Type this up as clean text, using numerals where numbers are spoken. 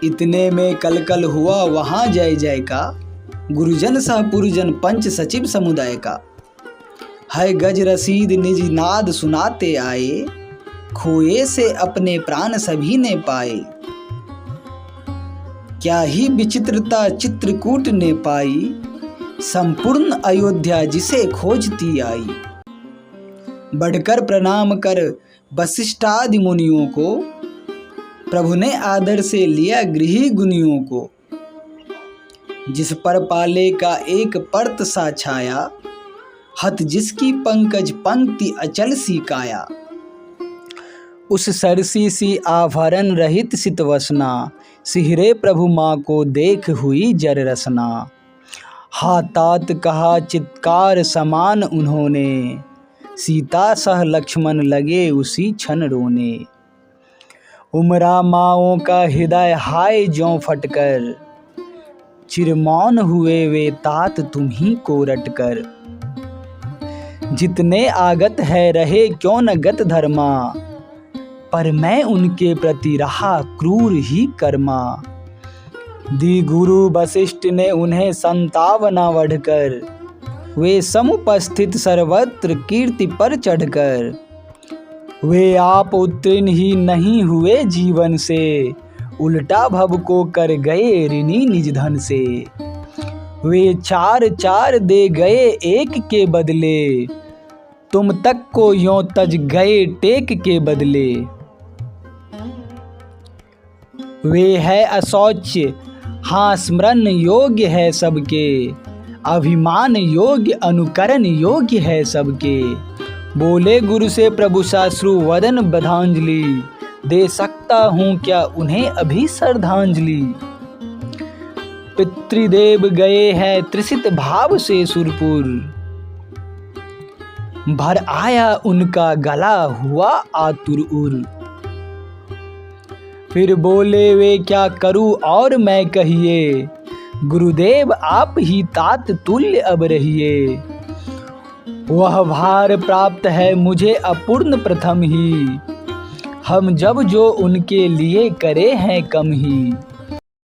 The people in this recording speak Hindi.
इतने में कल कल हुआ वहाँ जय जय का, गुरुजन सह पुरजन पंच सचिव समुदाय का। है गज रसीद निज नाद सुनाते आए, खोए से अपने प्राण सभी ने पाए। क्या ही विचित्रता चित्रकूट ने पाई, संपूर्ण अयोध्या जिसे खोजती आई। बढ़कर प्रणाम कर वशिष्ठादि मुनियों को, प्रभु ने आदर से लिया गृही गुनियों को। जिस पर पाले का एक परत सा छाया, हत जिसकी पंकज पंक्ति अचल सी काया। उस सरसी सी आभरण रहित सितवसना, सिहरे प्रभु माँ को देख हुई जर रसना। हातात कहा चित्कार समान उन्होंने, सीता सह लक्ष्मण लगे उसी क्षण रोने। उमरा माओं का हृदय हाय ज्यों फटकर, चिरमौन हुए वे तात तुम्ही को रटकर। जितने आगत है रहे क्यों न गत धर्मा, पर मैं उनके प्रति रहा क्रूर ही कर्मा। दी गुरु वशिष्ठ ने उन्हें संतावना बढ़कर, वे समुपस्थित सर्वत्र कीर्ति पर चढ़कर। वे आप उत्तीर्ण ही नहीं हुए जीवन से, उल्टा भव को कर गए ऋणी निज धन से। वे चार चार दे गए एक के बदले, तुम तक को यों तज गए टेक के बदले। वे है अशौच हाँ स्मरण योग्य है सबके, अभिमान योग्य अनुकरण योग्य है सबके। बोले गुरु से प्रभु साश्रु वदन बधांजलि, दे सकता हूँ क्या उन्हें अभी श्रद्धांजलि। पितृदेव गए हैं त्रिषित भाव से सुरपुर, भर आया उनका गला हुआ आतुर उर। फिर बोले वे क्या करूँ और मैं कहिए, गुरुदेव आप ही तात तुल्य अब रहिए। वह भार प्राप्त है मुझे अपूर्ण प्रथम ही, हम जब जो उनके लिए करे हैं कम ही।